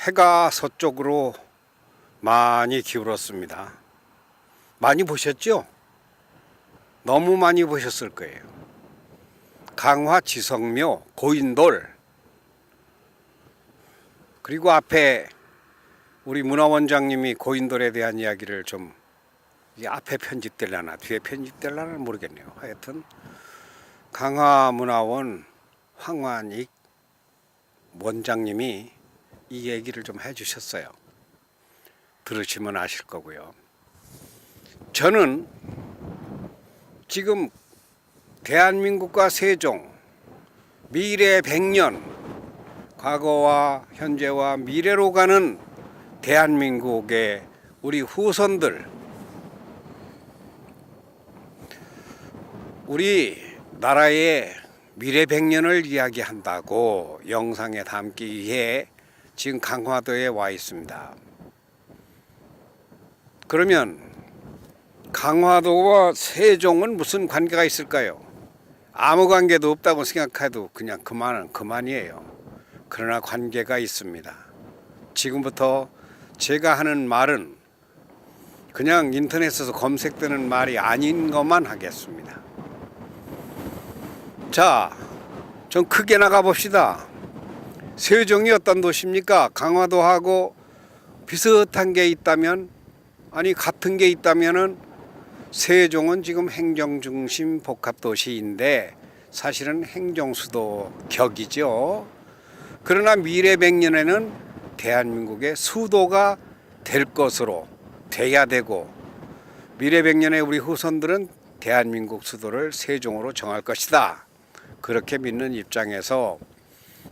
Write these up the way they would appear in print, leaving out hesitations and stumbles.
해가 서쪽으로 많이 기울었습니다. 많이 보셨죠? 너무 많이 보셨을 거예요. 강화 지성묘 고인돌, 그리고 앞에 우리 문화원장님이 고인돌에 대한 이야기를 좀, 이게 앞에 편집될라나 뒤에 편집될라나 모르겠네요. 하여튼 강화문화원 황완익 원장님이 이 얘기를 좀 해주셨어요. 들으시면 아실 거고요. 저는 지금 대한민국과 세종, 미래 100년, 과거와 현재와 미래로 가는 대한민국의 우리 후손들, 우리 나라의 미래 100년을 이야기한다고 영상에 담기 위해 지금 강화도에 와 있습니다. 그러면 강화도와 세종은 무슨 관계가 있을까요? 아무 관계도 없다고 생각해도 그냥 그만이에요. 그러나 관계가 있습니다. 지금부터 제가 하는 말은 그냥 인터넷에서 검색되는 말이 아닌 것만 하겠습니다. 자, 좀 크게 나가 봅시다. 세종이 어떤 도시입니까? 강화도하고 비슷한 게 있다면, 아니 같은 게 있다면은 세종은 지금 행정중심 복합도시인데 사실은 행정수도 격이죠. 그러나 미래 100년에는 대한민국의 수도가 될 것으로 돼야 되고, 미래 100년에 우리 후손들은 대한민국 수도를 세종으로 정할 것이다, 그렇게 믿는 입장에서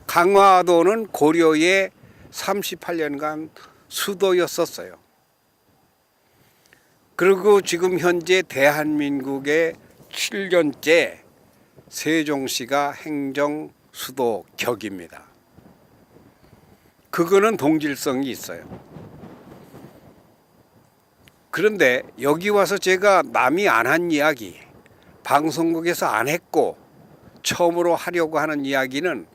강화도는 고려의 38년간 수도였었어요. 그리고 지금 현재 대한민국의 7년째 세종시가 행정 수도 격입니다. 그거는 동질성이 있어요. 그런데 여기 와서 제가 남이 안 한 이야기, 방송국에서 안 했고 처음으로 하려고 하는 이야기는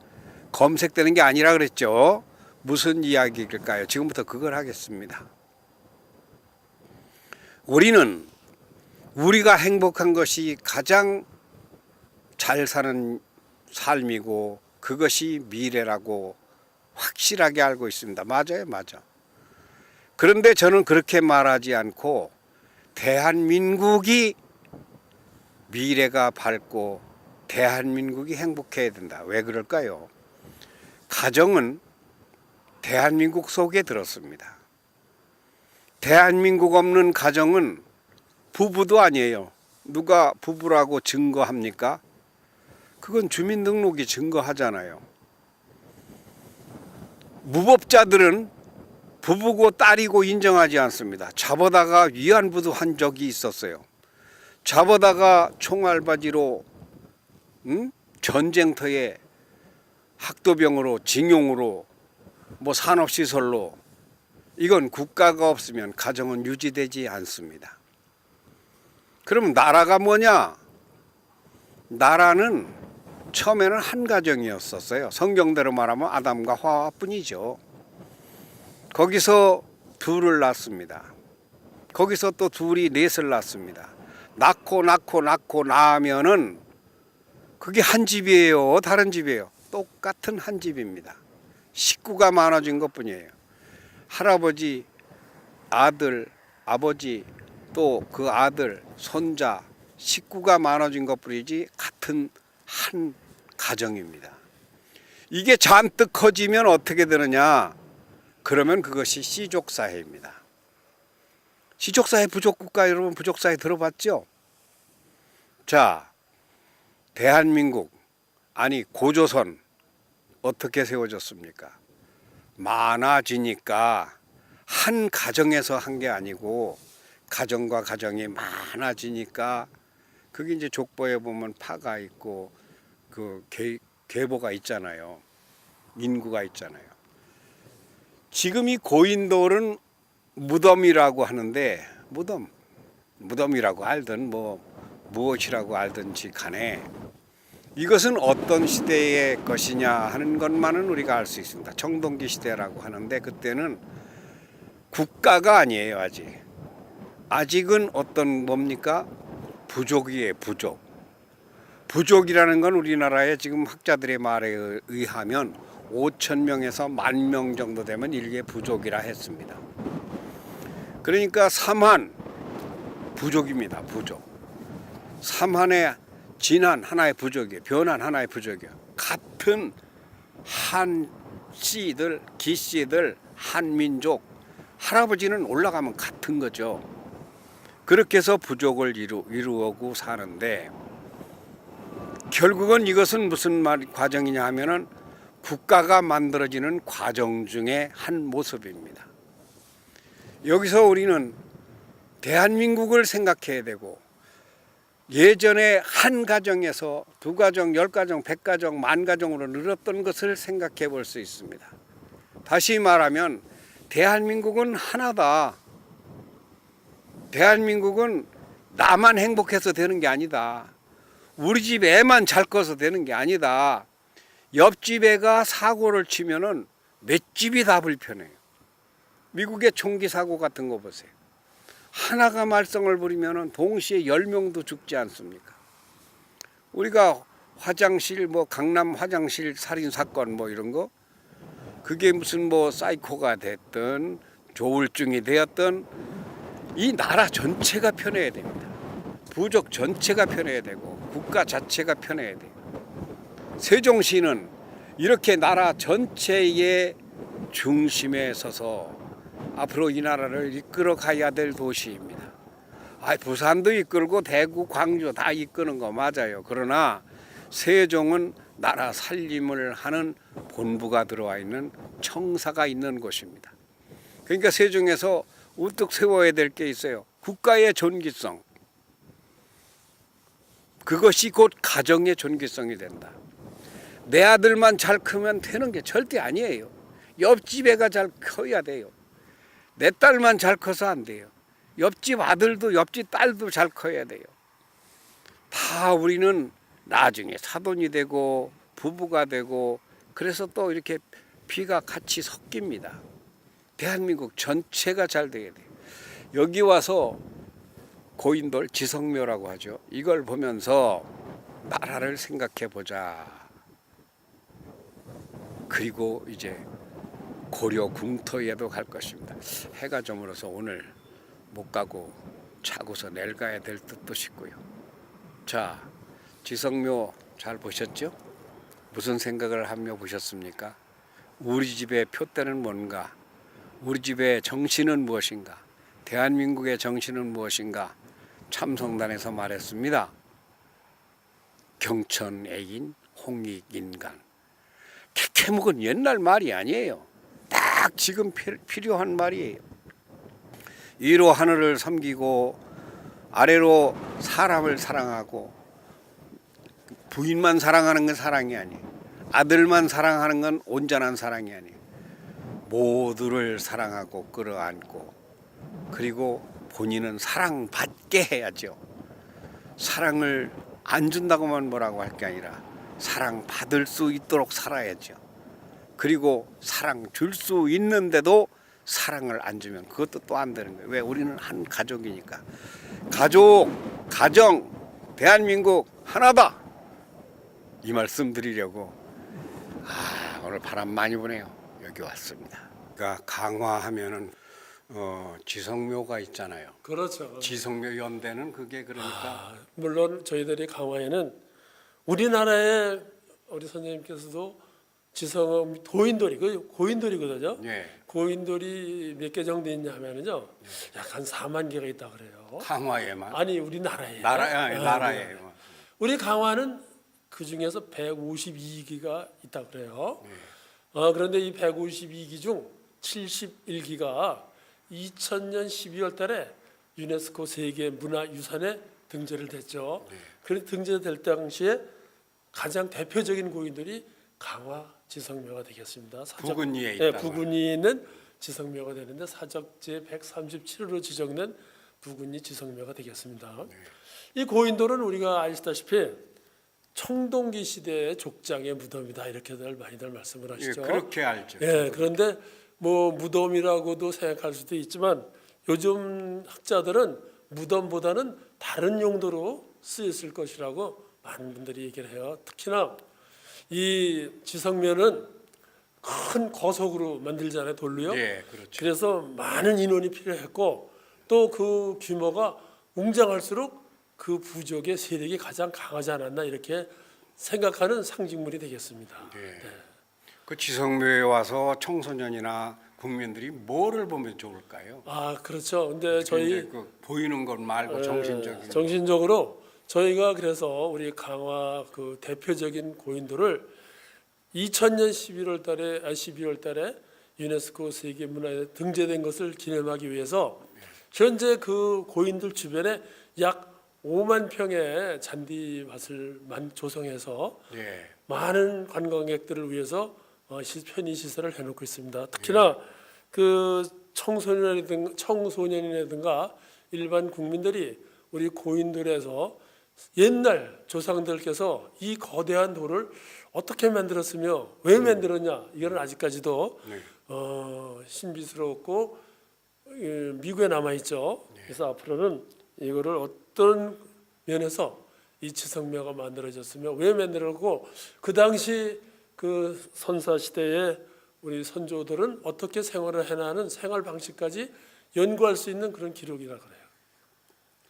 검색되는 게 아니라 그랬죠. 무슨 이야기일까요? 지금부터 그걸 하겠습니다. 우리는 우리가 행복한 것이 가장 잘 사는 삶이고 그것이 미래라고 확실하게 알고 있습니다. 맞아요, 맞아. 그런데 저는 그렇게 말하지 않고 대한민국이 미래가 밝고 대한민국이 행복해야 된다. 왜 그럴까요? 가정은 대한민국 속에 들었습니다. 대한민국 없는 가정은 부부도 아니에요. 누가 부부라고 증거합니까? 그건 주민등록이 증거하잖아요. 무법자들은 부부고 딸이고 인정하지 않습니다. 잡아다가 위안부도 한 적이 있었어요. 잡아다가 총알바지로 전쟁터에 학도병으로, 징용으로, 뭐 산업시설로, 이건 국가가 없으면 가정은 유지되지 않습니다. 그럼 나라가 뭐냐? 나라는 처음에는 한 가정이었었어요. 성경대로 말하면 아담과 하와뿐이죠. 거기서 둘을 낳습니다. 거기서 또 둘이 넷을 낳습니다. 낳고 낳으면은 그게 한 집이에요, 다른 집이에요? 똑같은 한 집입니다. 식구가 많아진 것뿐이에요. 할아버지, 아들, 아버지, 또 그 아들, 손자, 식구가 많아진 것뿐이지 같은 한 가정입니다. 이게 잔뜩 커지면 어떻게 되느냐? 그러면 그것이 씨족사회입니다. 씨족사회, 부족국가, 여러분 부족사회 들어봤죠? 자, 대한민국, 아니 고조선 어떻게 세워졌습니까? 많아지니까 한 가정에서 한 게 아니고 가정과 가정이 많아지니까, 그게 이제 족보에 보면 파가 있고 그 계보가 있잖아요. 인구가 있잖아요. 지금 이 고인돌은 무덤이라고 하는데, 무덤이라고 알든 뭐 무엇이라고 알든지 간에 이것은 어떤 시대의 것이냐 하는 것만은 우리가 알 수 있습니다. 청동기 시대라고 하는데 그때는 국가가 아니에요. 아직은 어떤 뭡니까? 부족이에요. 부족이라는 건 우리나라의 지금 학자들의 말에 의하면 5천 명에서 10,000명 정도 되면 일개 부족이라 했습니다. 그러니까 삼한 부족입니다. 부족. 삼한의 진한 하나의 부족이에요. 변한 하나의 부족이에요. 같은 한 씨들, 기씨들, 한민족, 할아버지는 올라가면 같은 거죠. 그렇게 해서 부족을 이루고 사는데 결국은 이것은 무슨 과정이냐 하면은 국가가 만들어지는 과정 중에 한 모습입니다. 여기서 우리는 대한민국을 생각해야 되고 예전에 한 가정에서 2가정, 10가정, 100가정, 10,000가정으로 늘었던 것을 생각해 볼 수 있습니다. 다시 말하면 대한민국은 하나다. 대한민국은 나만 행복해서 되는 게 아니다. 우리 집 애만 잘 커서 되는 게 아니다. 옆집 애가 사고를 치면은 몇 집이 다 불편해요. 미국의 총기 사고 같은 거 보세요. 하나가 말썽을 부리면은 동시에 10명도 죽지 않습니까? 우리가 화장실 강남 화장실 살인 사건 이런 거 그게 무슨 사이코가 됐든 조울증이 되었든 이 나라 전체가 편해야 됩니다. 부족 전체가 편해야 되고 국가 자체가 편해야 돼요. 세종시는 이렇게 나라 전체의 중심에 서서 앞으로 이 나라를 이끌어 가야 될 도시입니다. 부산도 이끌고 대구, 광주 다 이끄는 거 맞아요. 그러나 세종은 나라 살림을 하는 본부가 들어와 있는 청사가 있는 곳입니다. 그러니까 세종에서 우뚝 세워야 될 게 있어요. 국가의 존귀성. 그것이 곧 가정의 존귀성이 된다. 내 아들만 잘 크면 되는 게 절대 아니에요. 옆집 애가 잘 커야 돼요. 내 딸만 잘 커서 안 돼요. 옆집 아들도 옆집 딸도 잘 커야 돼요. 다 우리는 나중에 사돈이 되고 부부가 되고 그래서 또 이렇게 피가 같이 섞입니다. 대한민국 전체가 잘 돼야 돼요. 여기 와서 고인돌 지성묘라고 하죠. 이걸 보면서 나라를 생각해 보자. 그리고 이제 고려 궁터에도 갈 것입니다. 해가 저물어서 오늘 못 가고 차고서 내일 가야 될 듯도 싶고요. 자, 지성묘 잘 보셨죠? 무슨 생각을 하며 보셨습니까? 우리 집의 표대는 뭔가? 우리 집의 정신은 무엇인가? 대한민국의 정신은 무엇인가? 참성단에서 말했습니다. 경천애인 홍익인간. 캐캐묵은 옛날 말이 아니에요. 딱 지금 필요한 말이에요. 위로 하늘을 섬기고 아래로 사람을 사랑하고 부인만 사랑하는 건 사랑이 아니에요. 아들만 사랑하는 건 온전한 사랑이 아니에요. 모두를 사랑하고 끌어안고 그리고 본인은 사랑받게 해야죠. 사랑을 안 준다고만 뭐라고 할 게 아니라 사랑받을 수 있도록 살아야죠. 그리고 사랑 줄 수 있는데도 사랑을 안 주면 그것도 또 안 되는 거예요. 왜? 우리는 한 가족이니까. 가족, 가정, 대한민국 하나다. 이 말씀 드리려고 오늘 바람 많이 부네요. 여기 왔습니다. 그러니까 강화하면은 지성묘가 있잖아요. 그렇죠. 지성묘 연대는 그게 그러니까 물론 저희들이 강화에는 우리나라의 우리 선생님께서도 지성 도인돌이 고인돌이거든요. 예. 고인돌이 몇 개 정도 있냐면은요, 약 한 4만 개가 있다 그래요. 강화에만 아니 우리나라에. 나라에 우리 강화는 그 중에서 152기가 있다 그래요. 그런데 이 152기 중 71기가 2000년 12월 달에 유네스코 세계 문화유산에 등재를 됐죠. 그래서 등재될 당시에 가장 대표적인 고인돌이 강화 지성묘가 되겠습니다. 부근리에 네, 있다. 부근리에 있는 지성묘가 되는데 사적제 137호로 지정된 부근리 지성묘가 되겠습니다. 이 고인돌은 우리가 아시다시피 청동기 시대의 족장의 무덤이다 이렇게들 많이들 말씀을 예, 하시죠. 그렇게 알죠. 예, 그런데 뭐 무덤이라고도 생각할 수도 있지만 요즘 학자들은 무덤보다는 다른 용도로 쓰였을 것이라고 많은 분들이 얘기를 해요. 특히나 이 지성면은 큰 거석으로 만들잖아요, 돌로요. 예, 그렇죠. 그래서 많은 인원이 필요했고 또 그 규모가 웅장할수록 그 부족의 세력이 가장 강하지 않았나 이렇게 생각하는 상징물이 되겠습니다. 예. 그 지성묘에 와서 청소년이나 국민들이 뭐를 보면 좋을까요? 아, 그렇죠. 근데 저희 이제 그 보이는 것 말고 정신적인 정신적으로 저희가 그래서 우리 강화 그 대표적인 고인돌을 2000년 12월 달에 유네스코 세계문화에 등재된 것을 기념하기 위해서 현재 그 고인돌 주변에 약 5만 평의 잔디밭을 조성해서 예. 많은 관광객들을 위해서 편의 시설을 해놓고 있습니다. 특히나 그 청소년이라든가 일반 국민들이 우리 고인돌에서 옛날 조상들께서 이 거대한 돌을 어떻게 만들었으며 왜 만들었냐 이거는 아직까지도 신비스럽고 미국에 남아 있죠. 그래서 앞으로는 이거를 어떤 면에서 이 지성묘가 만들어졌으며 왜 만들었고 그 당시 그 선사 시대에 우리 선조들은 어떻게 생활을 해나는 생활 방식까지 연구할 수 있는 그런 기록이라 그래요.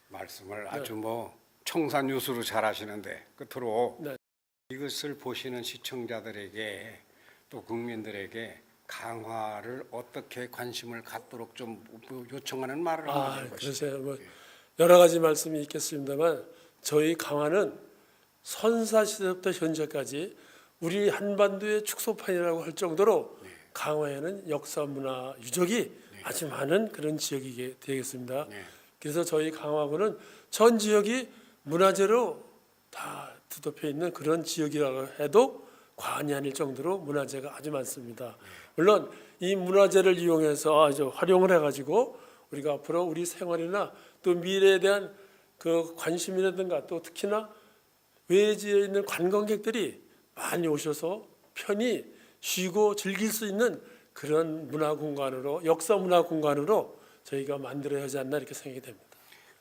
말씀을 아주 뭐 청산유수로 잘하시는데 끝으로 네. 이것을 보시는 시청자들에게 또 국민들에게 강화를 어떻게 관심을 갖도록 좀 요청하는 말을 한번 해보시죠. 그러세요. 뭐 여러 가지 말씀이 있겠습니다만 저희 강화는 선사 시대부터 현재까지 우리 한반도의 축소판이라고 할 정도로 강화에는 역사 문화 유적이 아주 많은 그런 지역이 되겠습니다. 그래서 저희 강화군은 전 지역이 문화재로 다 뒤덮여 있는 그런 지역이라고 해도 과언이 아닐 정도로 문화재가 아주 많습니다. 물론 이 문화재를 이용해서 아주 활용을 해가지고 우리가 앞으로 우리 생활이나 또 미래에 대한 그 관심이라든가 또 특히나 외지에 있는 관광객들이 많이 오셔서 편히 쉬고 즐길 수 있는 그런 문화 공간으로 역사 문화 공간으로 저희가 만들어야 하지 않나 이렇게 생각이 됩니다.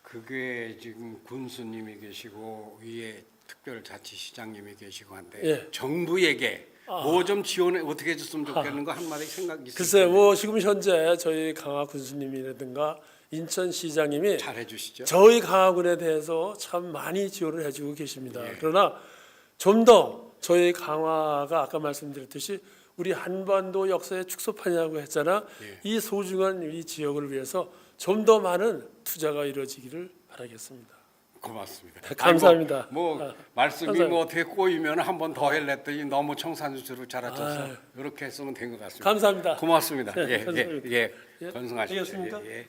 그게 지금 군수님이 계시고 위에 특별자치시장님이 계시고 한데 예. 정부에게 뭐 좀 지원해 어떻게 해줬으면 좋겠는 거 한마디 생각 있으세요? 글쎄요, 뭐 지금 현재 저희 강화 군수님이라든가 인천시장님이 잘해주시죠. 저희 강화군에 대해서 참 많이 지원을 해주고 계십니다. 그러나 좀 더 저희 강화가 아까 말씀드렸듯이 우리 한반도 역사의 축소판이라고 했잖아. 이 소중한 이 지역을 위해서 좀 더 많은 투자가 이루어지기를 바라겠습니다. 고맙습니다. 감사합니다. 아이고, 뭐 말씀이 감사합니다. 뭐 어떻게 꼬이면 한 번 더 해냈더니 너무 청산유수로 잘하셔서 이렇게 했으면 된 것 같습니다. 감사합니다. 고맙습니다. 네, 예, 감사합니다. 예, 예, 건승하십시오. 되겠습니까? 예, 예.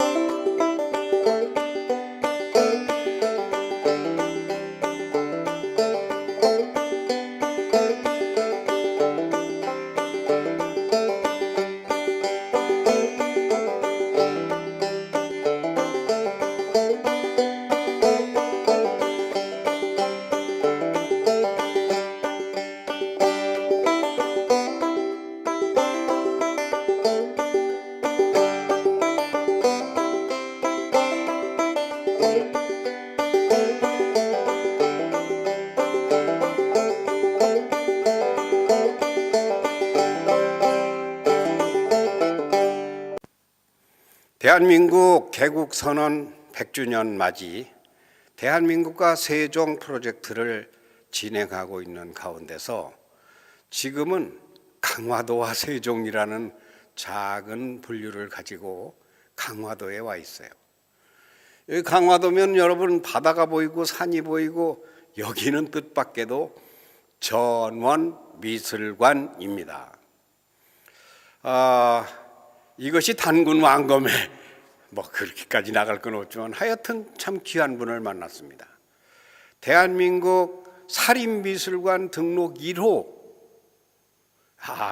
대한민국 개국 선언 100주년 맞이 대한민국과 세종 프로젝트를 진행하고 있는 가운데서 지금은 강화도와 세종이라는 작은 분류를 가지고 강화도에 와 있어요. 여기 강화도면 여러분 바다가 보이고 산이 보이고 여기는 뜻밖에도 전원미술관입니다. 이것이 단군 왕검에 뭐 그렇게까지 나갈 건 없지만 하여튼 참 귀한 분을 만났습니다. 대한민국 사립미술관 등록 1호.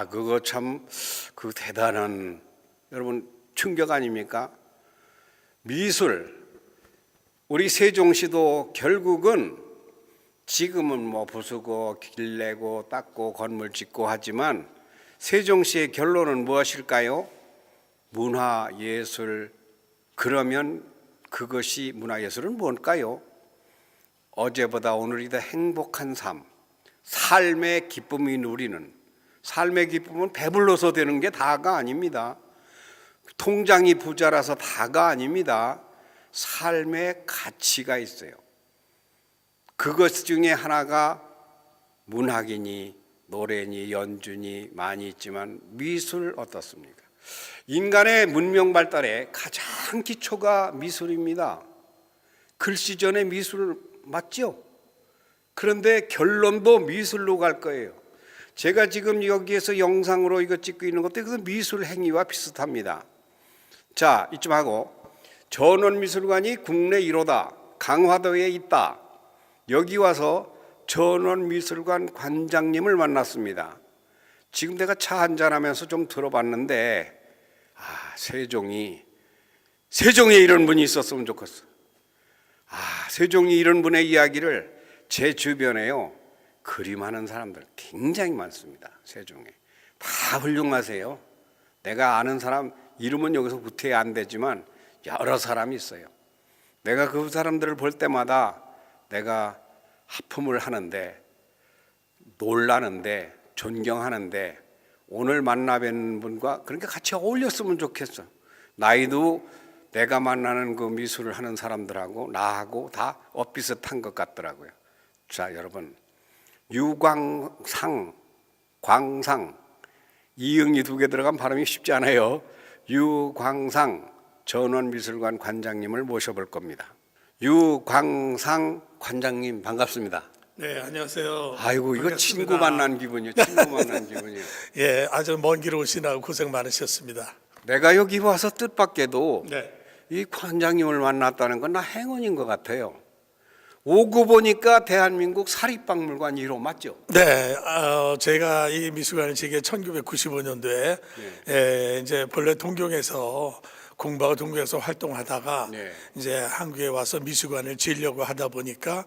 그거 참 그 대단한 여러분 충격 아닙니까? 미술 우리 세종시도 결국은 지금은 뭐 부수고 길 내고 닦고 건물 짓고 하지만 세종시의 결론은 무엇일까요? 문화예술. 그러면 그것이 문화예술은 뭘까요? 어제보다 오늘이 더 행복한 삶, 삶의 기쁨이 누리는, 삶의 기쁨은 배불러서 되는 게 다가 아닙니다. 통장이 부자라서 다가 아닙니다. 삶의 가치가 있어요. 그것 중에 하나가 문학이니 노래니 연주니 많이 있지만 미술 어떻습니까? 인간의 문명 발달의 가장 기초가 미술입니다. 글씨 전에 미술 맞죠? 그런데 결론도 미술로 갈 거예요. 제가 지금 여기에서 영상으로 이거 찍고 있는 것도 그 미술 행위와 비슷합니다. 자, 이쯤 하고 전원미술관이 국내 1호다. 강화도에 있다. 여기 와서 전원미술관 관장님을 만났습니다. 지금 내가 차 한잔하면서 좀 들어봤는데 세종에 이런 분이 있었으면 좋겠어. 세종이 이런 분의 이야기를 제 주변에요 그림하는 사람들 굉장히 많습니다. 세종에 다 훌륭하세요. 내가 아는 사람 이름은 여기서 구태야 안 되지만 여러 사람이 있어요. 내가 그 사람들을 볼 때마다 내가 하품을 하는데 놀라는데 존경하는데 오늘 만나뵌 분과 그렇게 같이 어울렸으면 좋겠어. 나이도 내가 만나는 그 미술을 하는 사람들하고 나하고 다 엇비슷한 것 같더라고요. 자, 여러분 유광상, 광상 이응이 2개 들어간 발음이 쉽지 않아요. 유광상 전원미술관 관장님을 모셔볼 겁니다. 유광상 관장님 반갑습니다. 네, 안녕하세요. 아이고 이거 반갑습니다. 친구 만난 기분이요. 친구 만난 기분이요. 예, 아주 먼 길 오시느라고 고생 많으셨습니다. 내가 여기 와서 뜻밖에도 네. 이 관장님을 만났다는 건 나 행운인 것 같아요. 오고 보니까 대한민국 사립박물관 1호 맞죠? 네, 제가 이 미술관을 지게 1995년도에 이제 본래 동경에서 공부하고 동경에서 활동하다가 네. 이제 한국에 와서 미술관을 지으려고 하다 보니까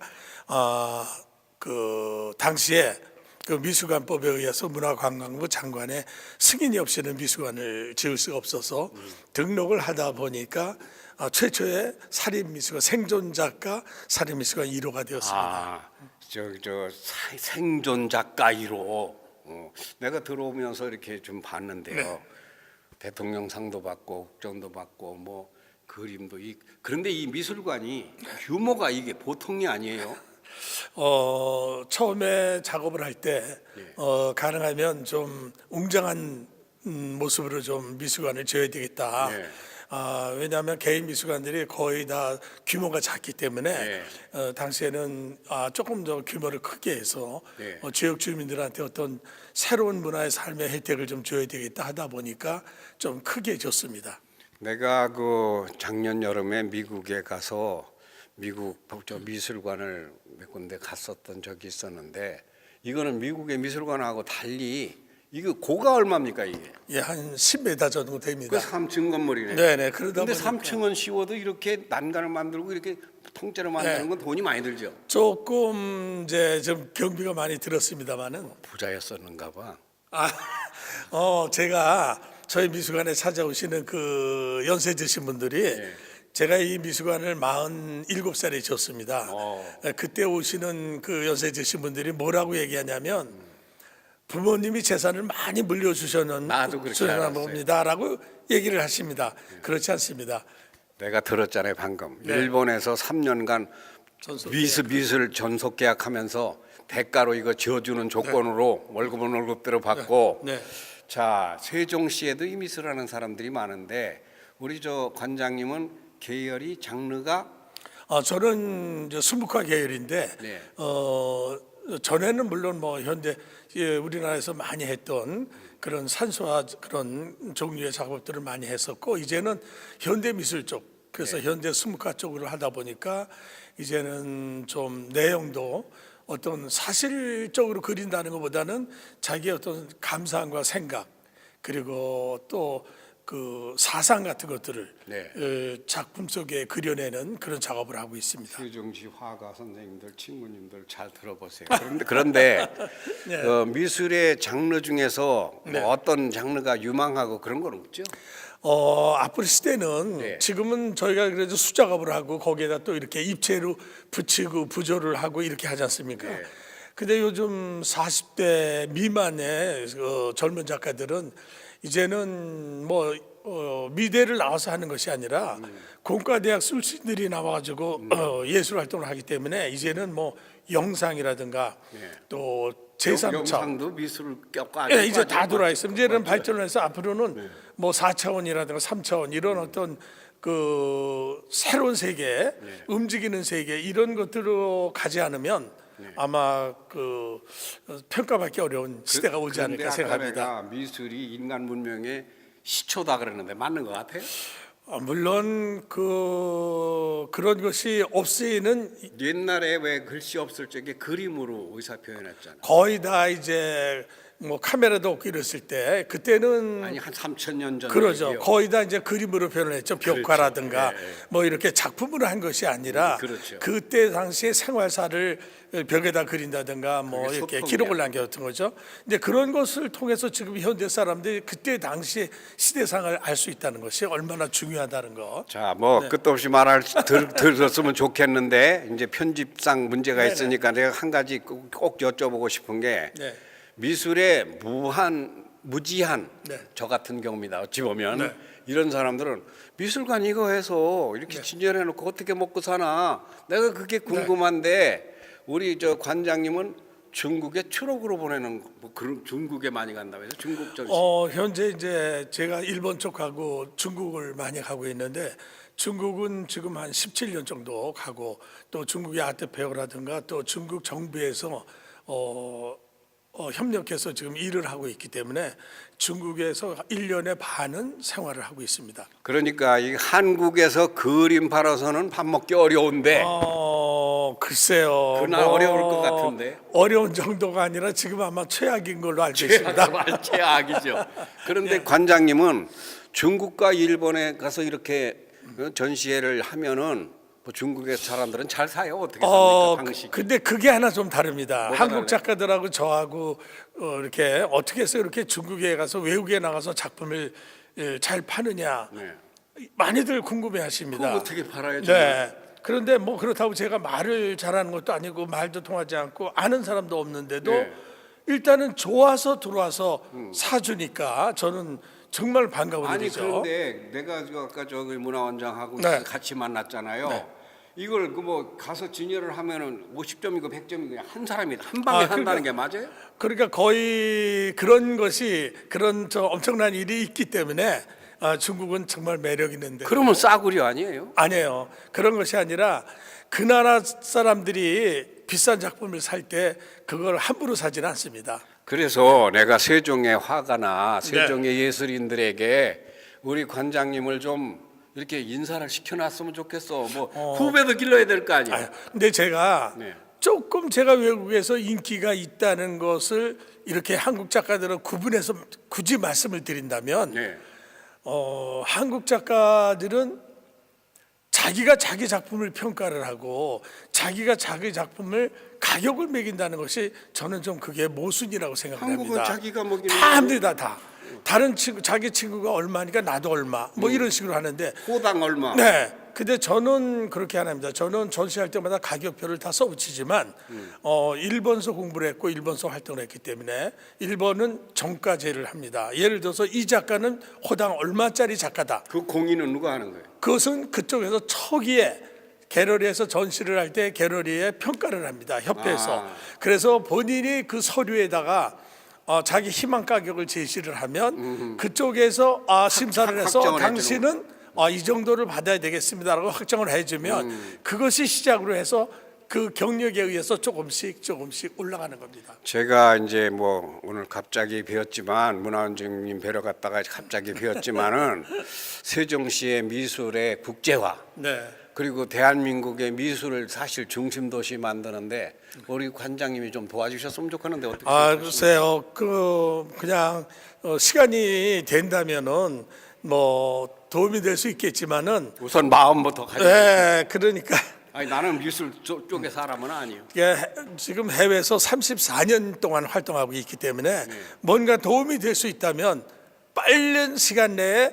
그 당시에 그 미술관법에 의해서 문화관광부 장관의 승인이 없이는 미술관을 지을 수가 없어서 등록을 하다 보니까 최초의 사립미술관 생존 작가 사립미술관 1호가 되었습니다. 생존 작가 1호. 내가 들어오면서 이렇게 좀 봤는데요. 네. 대통령상도 받고 국정도 받고 뭐 그림도 그런데 이 미술관이 규모가 이게 보통이 아니에요. 처음에 작업을 할 때 가능하면 좀 웅장한 모습으로 좀 미술관을 지어야 되겠다. 네. 왜냐하면 개인 미술관들이 거의 다 규모가 작기 때문에 네. 당시에는 조금 더 규모를 크게 해서 네. 지역 주민들한테 어떤 새로운 문화의 삶의 혜택을 좀 줘야 되겠다 하다 보니까 좀 크게 줬습니다. 내가 그 작년 여름에 미국에 가서 미국 미술관을 몇 군데 갔었던 적이 있었는데 이거는 미국의 미술관하고 달리 이거 고가 얼마입니까 이게? 예, 한 10m 정도 됩니다. 그 3층 건물이네. 네네. 그러다 근데 보니까 3층은 씌워도 이렇게 난간을 만들고 이렇게 통째로 만드는 건 돈이 많이 들죠. 조금 이제 좀 경비가 많이 들었습니다만은 부자였었는가 봐. 제가 저희 미술관에 찾아오시는 그 연세 드신 분들이 제가 이 미술관을 47살에 졌습니다. 그때 오시는 그 연세 드신 분들이 뭐라고 얘기하냐면 부모님이 재산을 많이 물려주셨는 나도 그렇게 알았어요. 봅니다라고 얘기를 하십니다. 그렇지 않습니다. 내가 들었잖아요 방금. 네. 일본에서 3년간 전속 미술 전속 계약하면서 대가로 이거 지어주는 조건으로 월급은 월급대로 받고. 네. 자, 세종시에도 이 미술하는 사람들이 많은데 우리 저 관장님은 계열이 장르가 저는 이제 수묵화 계열인데 네. 전에는 물론 뭐 현대 우리나라에서 많이 했던 그런 산소화 그런 종류의 작업들을 많이 했었고 이제는 현대 미술 쪽 그래서 현대 수묵화 쪽으로 하다 보니까 이제는 좀 내용도 어떤 사실적으로 그린다는 것보다는 자기의 어떤 감상과 생각 그리고 또 그 사상 같은 것들을 네. 작품 속에 그려내는 그런 작업을 하고 있습니다. 세종시 화가 선생님들, 친구님들 잘 들어보세요. 그런데 네. 미술의 장르 중에서 네. 뭐 어떤 장르가 유망하고 그런 건 없죠? 앞으로 시대는 네. 지금은 저희가 그래도 수작업을 하고 거기에다 또 이렇게 입체로 붙이고 부조를 하고 이렇게 하지 않습니까? 네. 근데 요즘 40대 미만의 젊은 작가들은 이제는 뭐 미대를 나와서 하는 것이 아니라 공과대학 출신들이 나와가지고 예술 활동을 하기 때문에 이제는 뭐 영상이라든가 또 제3차 영상도 미술을 껴고 예, 이제 다 돌아 있어요. 이제는 발전을 해서 앞으로는 뭐 4차원이라든가 3차원 이런 어떤 그 새로운 세계, 움직이는 세계 이런 것들로 가지 않으면 아마 그 평가받기 어려운 시대가 오지 않을까 생각합니다. 내가 미술이 인간 문명의 시초다 그러는데 맞는 것 같아요? 물론 그런 것이 없이는 옛날에 왜 글씨 없을 적에 그림으로 의사 표현했잖아. 거의 다 이제 뭐 카메라도 없고 이랬을 때 그때는 아니 한 3,000년 전. 그러죠. 거의 다 이제 그림으로 표현을 했죠. 벽화라든가 그렇죠. 예, 예. 뭐 이렇게 작품으로 한 것이 아니라 그렇죠. 그때 당시의 생활사를 벽에다 그린다든가 뭐 그게 이렇게 소통이야. 기록을 남겼던 거죠. 이제 그런 것을 통해서 지금 현대 사람들이 그때 당시 시대상을 알 수 있다는 것이 얼마나 중요하다는 거. 자, 뭐 끝도 없이 들었으면 좋겠는데 이제 편집상 문제가 네네. 있으니까 내가 한 가지 꼭 여쭤보고 싶은 게 네. 미술의 무지한 네. 저 같은 경우입니다. 어찌 보면 네. 이런 사람들은 미술관 이거 해서 이렇게 진열해 놓고 어떻게 먹고 사나 내가 그게 궁금한데 우리 저 관장님은 중국에 추록으로 보내는 뭐 그런 중국에 많이 간다고 해서 중국 전시. 현재 이제 제가 일본 쪽하고 중국을 많이 가고 있는데 중국은 지금 한 17년 정도 가고 또 중국의 아트 페어라든가 또 중국 정부에서 협력해서 지금 일을 하고 있기 때문에 중국에서 1년에 반은 생활을 하고 있습니다. 그러니까 이 한국에서 그림 팔아서는 밥 먹기 어려운데 글쎄요. 그날 어려울 것 같은데. 어려운 정도가 아니라 지금 아마 최악인 걸로 알고 있습니다. 최악이죠. 그런데 네. 관장님은 중국과 일본에 가서 이렇게 전시회를 하면은 뭐 중국의 사람들은 잘 사요. 어떻게 삽니까? 방식. 근데 그게 하나 좀 다릅니다. 뭐가 한국 달라요? 작가들하고 저하고 이렇게 어떻게 해서 이렇게 중국에 가서 외국에 나가서 작품을 잘 파느냐 네. 많이들 궁금해하십니다. 그거 어떻게 팔아요? 네. 그런데 뭐 그렇다고 제가 말을 잘하는 것도 아니고 말도 통하지 않고 아는 사람도 없는데도 네. 일단은 좋아서 들어와서 사주니까 저는 정말 반가운 아니 일이죠. 그런데 내가 아까 저기 문화원장하고 네. 같이 만났잖아요. 네. 이걸 그 뭐 가서 진열을 하면은 50점이고 100점이고 한 사람이 한 방에 그러니까 한다는 게 맞아요? 그러니까 거의 그런 것이 그런 저 엄청난 일이 있기 때문에 중국은 정말 매력 있는데. 그러면 싸구려 아니에요? 아니에요. 그런 것이 아니라 그 나라 사람들이 비싼 작품을 살 때 그걸 함부로 사지는 않습니다. 그래서 내가 세종의 화가나 세종의 예술인들에게 우리 관장님을 좀 이렇게 인사를 시켜놨으면 좋겠어. 뭐 후배도 길러야 될 거 아니에요. 근데 제가 네. 조금 제가 외국에서 인기가 있다는 것을 이렇게 한국 작가들은 구분해서 굳이 말씀을 드린다면 네. 한국 작가들은 자기가 자기 작품을 평가를 하고 자기가 자기 작품을 가격을 매긴다는 것이 저는 좀 그게 모순이라고 생각합니다. 한국은 자기가 먹이는 다 합니다, 다. 다른 친구, 자기 친구가 얼마니까 나도 얼마, 뭐 이런 식으로 하는데. 호당 얼마? 네. 근데 저는 그렇게 안 합니다. 저는 전시할 때마다 가격표를 다 써붙이지만 일본서 공부를 했고 일본서 활동을 했기 때문에 일본은 정가제를 합니다. 예를 들어서 이 작가는 호당 얼마짜리 작가다. 그 공인은 누가 하는 거예요? 그것은 그쪽에서 초기에 갤러리에서 전시를 할 때 갤러리에 평가를 합니다. 협회에서. 그래서 본인이 그 서류에다가 자기 희망 가격을 제시를 하면 그쪽에서 심사를 해서 확정을 당신은 이 정도를 받아야 되겠습니다라고 확정을 해주면 그것이 시작으로 해서 그 경력에 의해서 조금씩 올라가는 겁니다. 제가 이제 뭐 오늘 갑자기 배웠지만 문화원장님 뵈러 갔다가 갑자기 배웠지만은 세종시의 미술의 국제화 네. 그리고 대한민국의 미술을 사실 중심 도시 만드는데 우리 관장님이 좀 도와주셨으면 좋겠는데 어떻게 생각하십니까? 글쎄요. 그냥 시간이 된다면은 뭐 도움이 될 수 있겠지만은 우선 마음부터 가지고. 예, 그러니까 아니 나는 미술 쪽의 사람은 아니에요. 예, 지금 해외에서 34년 동안 활동하고 있기 때문에 뭔가 도움이 될 수 있다면 빠른 시간 내에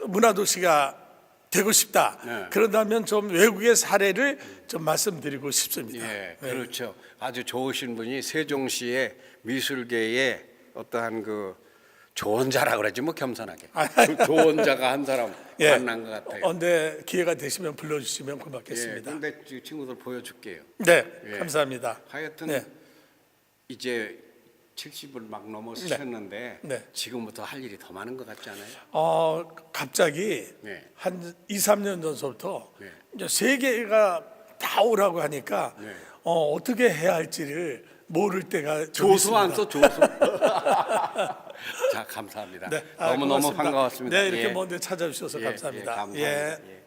문화도시가 되고 싶다. 네. 그런다면 좀 외국의 사례를 좀 말씀드리고 싶습니다. 예, 그렇죠. 아주 좋으신 분이 세종시의 미술계의 어떠한 그 조언자라 그러지 뭐 겸손하게 조언자가 한 사람 만난 것 같아요. 언제 기회가 되시면 불러주시면 예, 고맙겠습니다. 근데 친구들 보여줄게요. 네, 예. 감사합니다. 하여튼 네. 이제 70을 막 넘어서셨는데 네. 지금부터 할 일이 더 많은 것 같지 않아요? 갑자기 네. 한 2, 3년 전서부터 네. 이제 세계가 다 오라고 하니까 네. 어떻게 해야 할지를 모를 때가 좀 조수 안 있습니다. 써, 조수. 자, 감사합니다. 네, 너무너무 고맙습니다. 반가웠습니다. 네, 이렇게 예. 먼데 찾아주셔서 예, 감사합니다. 예, 감사합니다. 예.